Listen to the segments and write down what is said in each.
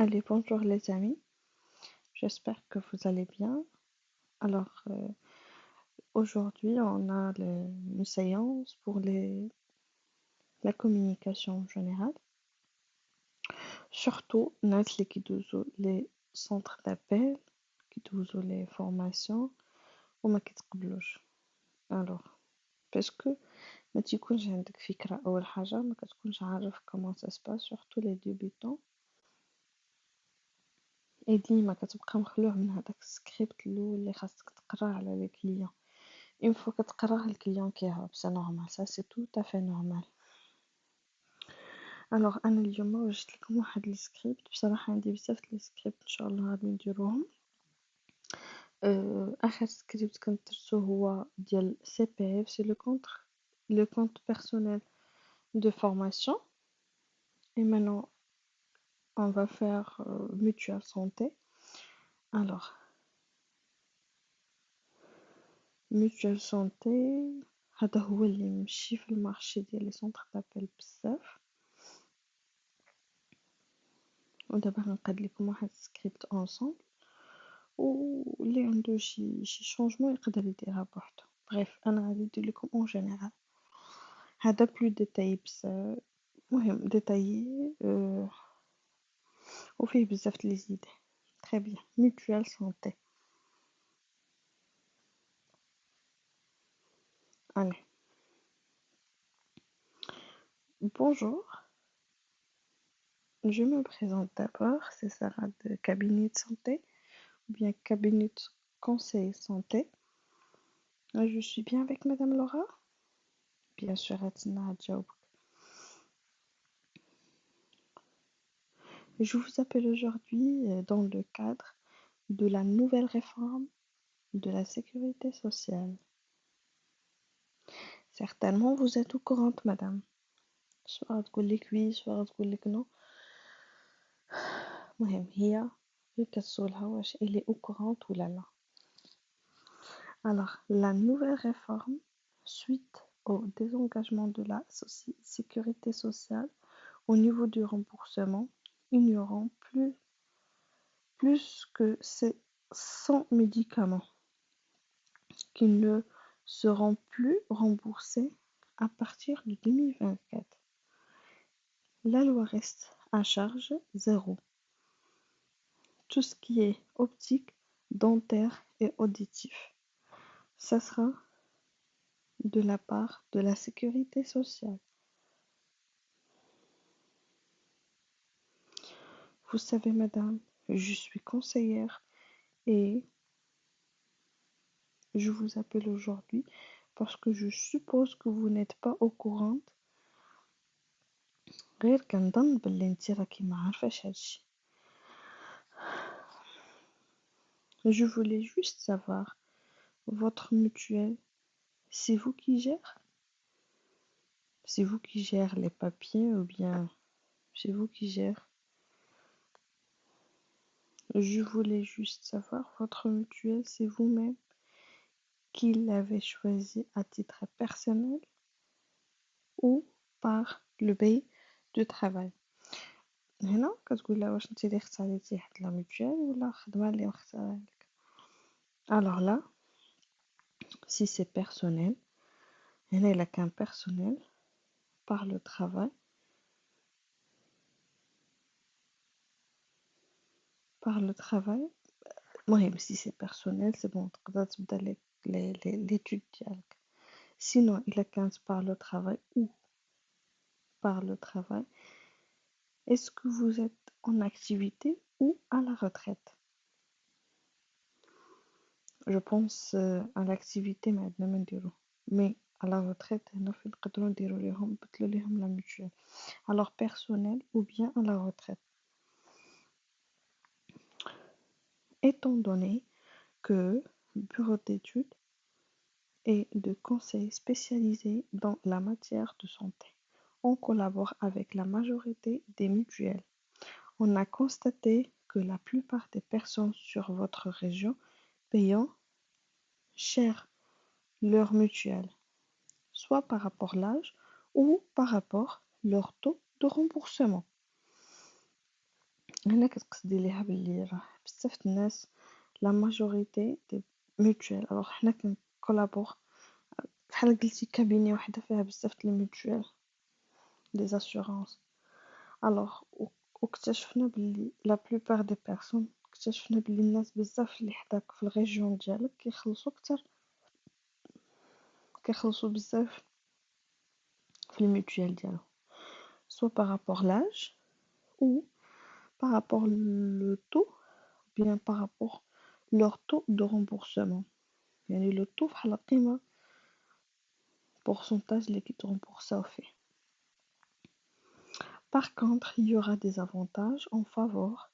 Allez, bonjour les amis, j'espère que vous allez bien. Alors, aujourd'hui, on a une séance pour la communication générale, surtout الناس اللي كيدوزو les centres d'appel, كيدوزو les formations وما كيتقبلوش. Alors, parce que ما تيكونش عندك فكرة أول حاجة، ما كتكونش عارف comment ça se passe, surtout les débutants. ديما كتبقى مخلوع من هذاك السكريبت الاول اللي خاصك تقراه على لي كليون. اون فوا كتقراه الكليون كيهرب، سي نورمال، سا سي تو تافي نورمال. الوغ انا اليوم وجدت لكم واحد السكريبت، بصراحه عندي بزاف د السكريبت ان شاء الله غادي نديروهم. اخر سكريبت كنت درتو هو ديال سي بي اف، سي لو كونت بيرسونيل de formation. Et maintenant, on va faire mutuelle santé. Alors, mutuelle santé, هذا هو اللي مشي في المارشي ديال لي سونطر دابيل بزاف. ودابا غنقاد لكم واحد السكريبت انصومبل، واللي عنده شي شونجمون يقدر يديرها بوحدو. بريف، انا غادي ندير لكم اون جينيرال، هذا بلو ديتاي بزاف، مهم ديتايي وفيه بزاف د لي زيدي. تري بيان، mutuelle santé. Allez. Bonjour, je me présente d'abord, c'est Sarah de cabinet de santé, ou bien cabinet de conseil santé. Je suis bien avec Madame Laura? Bien sûr, Atina Adjaoub. Je vous appelle aujourd'hui dans le cadre de la nouvelle réforme de la sécurité sociale. Certainement, vous êtes au courant, madame. Soit تقول لك oui, soit تقول لك non. المهم هي كتسولها واش elle est au courant ou là. Alors, la nouvelle réforme, suite au désengagement de la sécurité sociale au niveau du remboursement, il n'y aura plus que ces 100 médicaments qui ne seront plus remboursés à partir de 2024. La loi reste à charge zéro. Tout ce qui est optique, dentaire et auditif, ça sera de la part de la sécurité sociale. Vous savez, madame, je suis conseillère et je vous appelle aujourd'hui parce que je suppose que vous n'êtes pas au courant. غير كنظن بلي انتي راكي ما عارفاش هادشي. Je voulais juste savoir, votre mutuelle, c'est vous qui gérez? C'est vous qui gérez les papiers ou bien c'est vous qui gérez? Je voulais juste savoir, votre mutuelle, c'est vous-même qui l'avez choisi à titre personnel ou par le pays du travail. هنا كتقول لها واش انت اللي اختاريتي واحد لا ميوتوال ولا خدمه اللي مختارها لك. alors là si c'est personnel, هنا الا كان personnel par le travail, المهم si c'est personnel c'est bon تقدر تبدا l'étude ديالك. sinon الا كانت par le travail ou par le travail, est-ce que vous êtes en activité ou à la retraite? Je pense à l'activité maintenant ما نديرو، mais à la retraite هنا فين نقدروا نديرو ليهم نبدلو ليهم لا mutuelle. alors personnel ou bien à la retraite. Étant donné que bureau d'études et de conseil spécialisé dans la matière de santé, on collabore avec la majorité des mutuelles. On a constaté que la plupart des personnes sur votre région payant cher leur mutuelle, soit par rapport à l'âge ou par rapport à leur taux de remboursement. هنا كتقصدي ليها باللي راه بزاف الناس لا ماجوريتي دي ميوتوال. الوغ حنا كنكولابور بحال قلتي كابيني وحده فيها بزاف د لي ميوتوال دي زاسيورونس. الوغ واكتشفنا باللي لا بلوبار دي بيرسون، اكتشفنا باللي الناس بزاف اللي حداك في الريجيون ديالك كيخلصوا اكثر، كيخلصوا بزاف في الميوتوال ديالهم، سوا بارابور لاج ou par rapport le taux, bien par rapport leur taux de remboursement. يعني le taux بحال القيمة pourcentage اللي كيترمبورساو فيه. Par contre, il y aura des avantages en faveur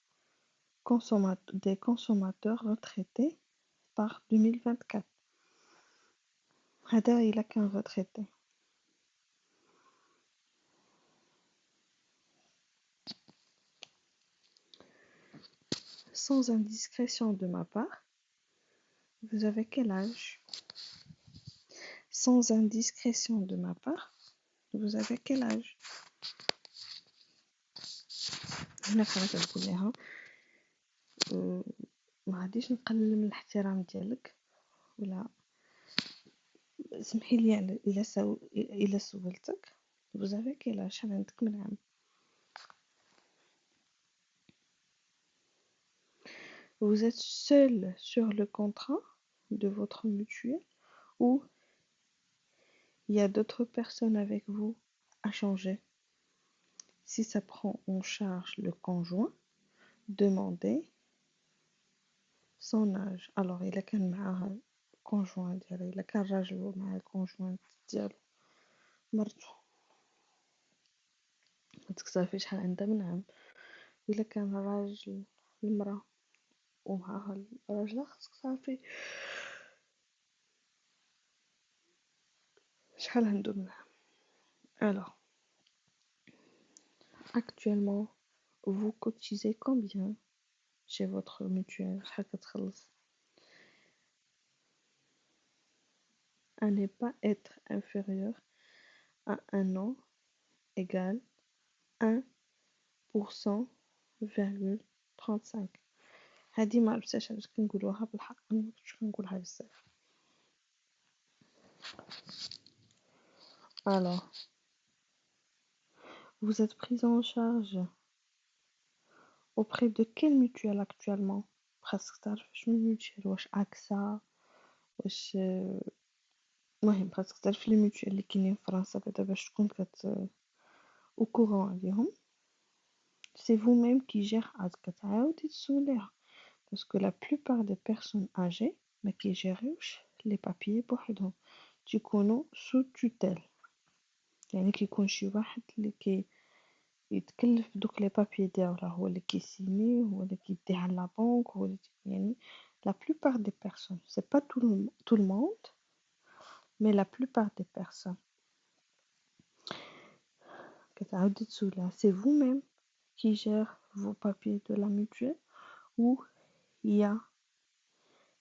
des consommateurs retraités par 2024. هذا إلا كان retraité. Sans indiscrétion de ma part, vous avez quel âge? Sans indiscrétion de ma part, vous avez quel âge? هنا بحال كتقول ليها ما غاديش نقلل من الاحترام ديالك، ولا سمحي لي الا سولتك vous avez quel âge؟ شحال عندك من عام؟ Vous êtes seul sur le contrat de votre mutuelle ou il y a d'autres personnes avec vous à changer? Si ça prend en charge le conjoint, demandez son âge. Alors إلا كان معاها conjoint ديالها، إلا كان راجل مع الكونجوانت ديالو مرتو، خاصك تعرفي شحال عندها من عام. وإلا كان راجل المرأة ومعاها الراجلة، خاصك تعرفي شحال عنده من عام. Alors, actuellement, vous cotisez combien chez votre mutuelle? شحال كتخلص؟ À ne pas être inférieur à un an égale 1,35%. هادي ما عرفتش علاش كنقولوها بالحق، انا ما كنتش كنقولها بزاف. Alors, vous êtes prise en charge auprès de quelle mutuelle actuellement؟ خاصك تعرف شنو الميوتوال، واش اكسا، واش المهم خاصك تعرف لي ميوتوال اللي كاينين في فرنسا بعدا باش تكون au courant عليهم. C'est vous-même qui gère عاد كتعاودي تسوليها، parce que la plupart des personnes âgées ما كيجيريوش لي بابيي بوحدهم، تيكونوا sous tutelle. يعني كيكون شي واحد اللي يتكلف بدوك لي بابيي ديالو، هو اللي كيسيني، هو اللي كيديه على لا بنك، هو اللي يعني la plupart des personnes, c'est pas tout le monde, mais la plupart des personnes. كتعاودي تسولها c'est vous-même qui gère vos papiers de la mutuelle ou il y a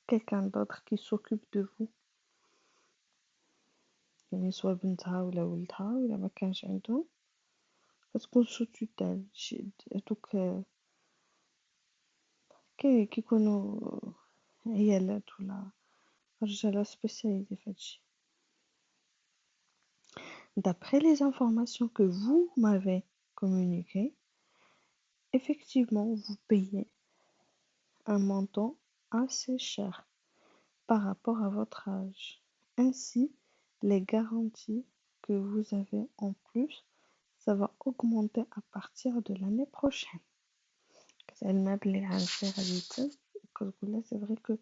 quelqu'un d'autre qui s'occupe de vous. يعني سوا بنتها ولا ولدها ولا ما كانش عندهم كتكون سو توتال. دوك كيكونوا عيالات ولا رجاله سبيسياليزي في هادشي. D'après les informations que vous m'avez communiquées, effectivement vous payez un montant assez cher par rapport à votre âge. Ainsi, les garanties que vous avez en plus, ça va augmenter à partir de l'année prochaine. كتعلمها بلي العام الجاي غادي يزيد، وكتقولها سي فري كو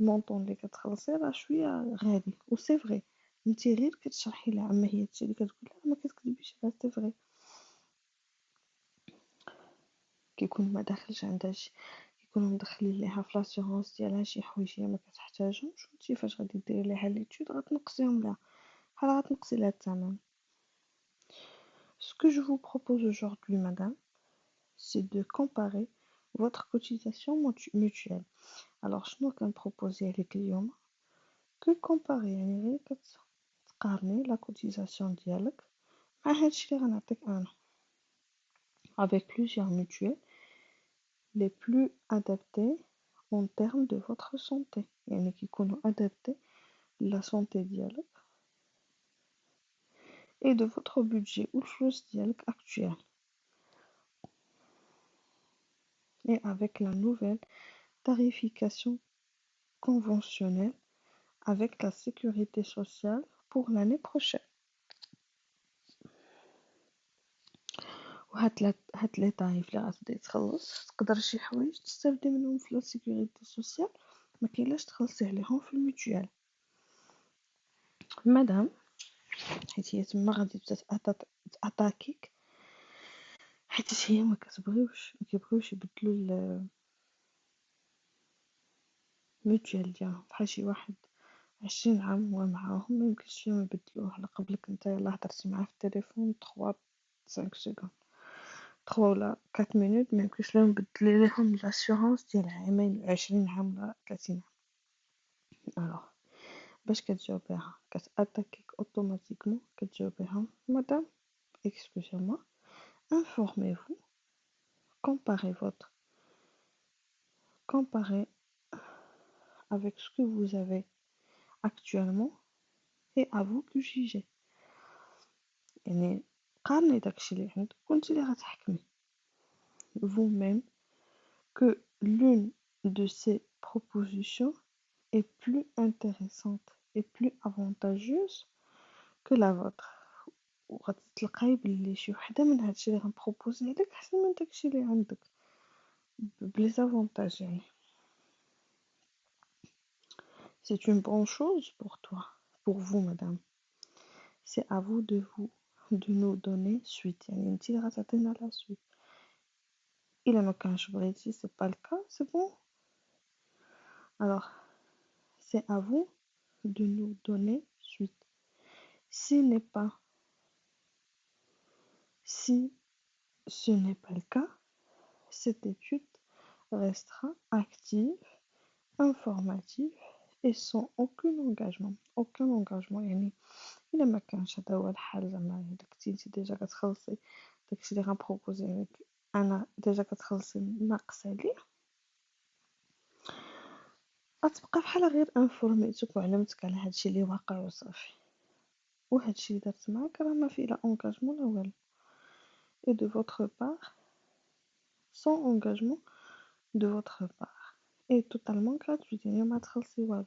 المونطون اللي كتخلصي راه شويه غالي، و سي فري نتي غير كتشرحي لها، اما هي هادشي اللي كتقول لها ما كتكذبيش عليها، سي فري كيكون ما داخلش عندها كيكونوا مدخلين ليها في لاسيغونس ديالها شي حوايج هي ما كتحتاجهمش، وانتي فاش غادي ديري ليها ليتود غتنقصيهم لها بحال غتنقصي لها الثمن. Ce que je vous propose aujourd'hui, madame, c'est de comparer votre cotisation mutuelle. Alors شنو كنبروبوزي عليك اليوم؟ كو كومباري، يعني غير كتقارني لا كوتيزاسيون ديالك مع هادشي اللي غنعطيك انا avec plusieurs mutuelles les plus adaptés en termes de votre santé. يعني qui يكونوا adaptés la santé ديالك et de votre budget ou الفلوس ديالك actuel. Et avec la nouvelle tarification conventionnelle avec la sécurité sociale pour l'année prochaine. هاد لي طايف اللي غتبداي تخلص تقدر شي حوايج تستافدي منهم في لا سيكوريتي سوسيال ما كاينلاش تخلصي عليهم في الميتوال. مادام حيت هي تما غادي تبدا تاتاكيك حيت هي ما كيبغيوش يبدلوا الميتوال ديالهم بحال شي واحد 20 عام هو معاهم ما يمكنش فيهم يبدلوه على قبلك انت يلاه هضرتي معاه في التليفون 3 5 سكوند 3 ولا 4 مينوت ما يمكنش لهم يبدلوا لهم لاسيورونس ديال عامين 20 عام ولا 30 عام. الوغ باش كتجاوبيها كتاتاكيك اوتوماتيكمون كتجاوبيها مدام excusez-moi informez-vous comparez avec ce que vous avez actuellement et à vous de juger. يعني قارني داكشي اللي عندك كنتي اللي غتحكمي vous-même que l'une de ces propositions est plus intéressante et plus avantageuse que la vôtre. وغادي تلقاي بلي شي وحده من هادشي اللي غنبروبوزي لك احسن من داكشي اللي عندك بلي زافونتاج يعني. C'est une bonne chose pour toi, pour vous madame. C'est à vous de nous donner suite. يعني انتي اللي غتعطينا لا suite. إلا ما كانش بغيتي c'est pas le cas, c'est bon. Alors, c'est à vous de nous donner suite. Si ce n'est pas le cas, cette étude restera active, informative et sans aucun engagement. Aucun engagement يعني إلا ما كانش هذا هو الحال زعما إلا كنتي نتي ديجا كتخلصي داكشي اللي غنبروبوزي لك أنا ديجا كتخلصي ناقص عليه غتبقى بحال غير انفورميتك وعلمتك على هادشي اللي واقع وصافي. وهادشي اللي درت معاك راه ما فيه لا انغاجمون لا والو. Et de votre part, sans engagement de votre part, et totalement gratuit. يعني ما تخلصي والو.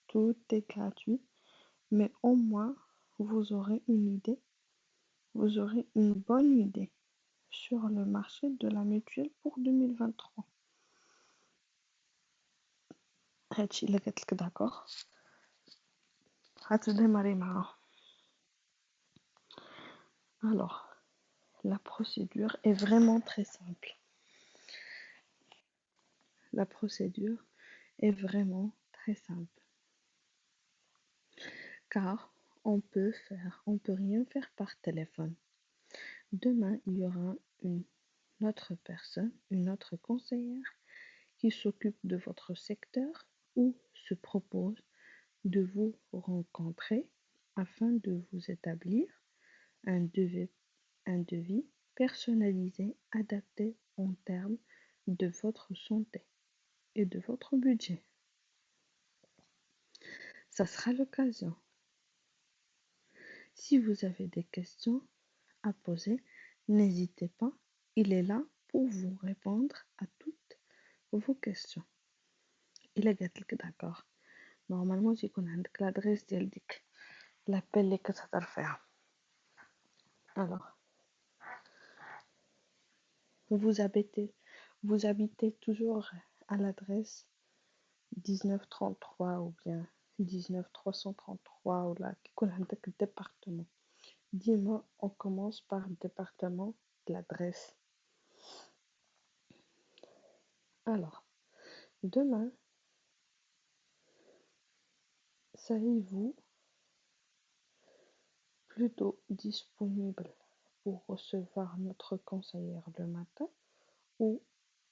Tout est gratuit, mais au moins vous aurez une bonne idée sur le marché de la mutuelle pour 2023. هادشي اللي قلت لك داكوغ غتديماري معاه. Alors, la procédure est vraiment très simple. La procédure est vraiment très simple. Car on peut rien faire par téléphone. Demain, il y aura une autre personne, une autre conseillère qui s'occupe de votre secteur ou se propose de vous rencontrer afin de vous établir un devis personnalisé adapté en termes de votre santé et de votre budget. Ça sera l'occasion. Si vous avez des questions à poser, n'hésitez pas, il est là pour vous répondre à toutes vos questions. إلا قالتلك داكوغ نورمالمون تيكون عندك لادريس ديال ديك لابيل اللي كتهضر فيها. Alors, vous habitez toujours à l'adresse 1933 ou bien 19333 ou là كيكون عندك الديبارتمون. Dis-moi, on commence par le département de l'adresse. Alors, demain, seriez-vous plutôt disponible pour recevoir notre conseillère le matin ou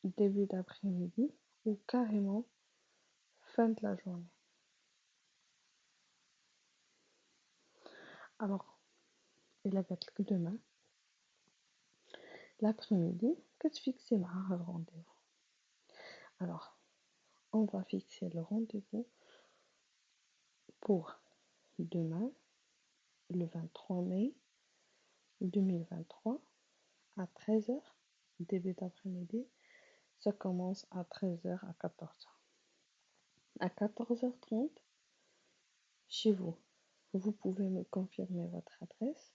début d'après-midi ou carrément fin de la journée? Alors, il a dit que demain, l'après-midi كتفيكسي معاها الرونديفو. Alors, on va fixer le rendez-vous pour demain, le 23 mai 2023, à 13 heures, début d'après-midi. Ça commence à 13 heures à 14 heures. À 14h30, chez vous, vous pouvez me confirmer votre adresse.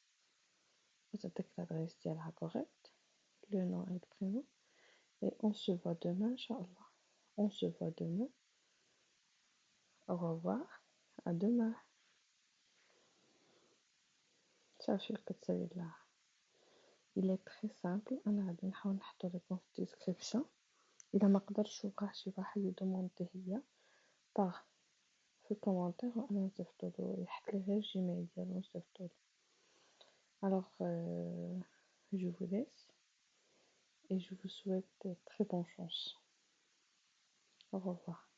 Vous avez l'adresse correcte, le nom et le prénom. Et on se voit demain, Inch'Allah. On se voit demain. Au revoir. À demain. صافي كتسالي الله. Il est très simple. انا غادي نحاول نحطو لكم في الديسكريبشن. الا ما قدرتش وقع شي واحد يدوموندي هي باغ في الكومونتير وانا نصيفطولو يحط لي غير الجيميل ديالو نصيفطولو. Alors je vous laisse et je vous souhaite très bonne chance. Au revoir.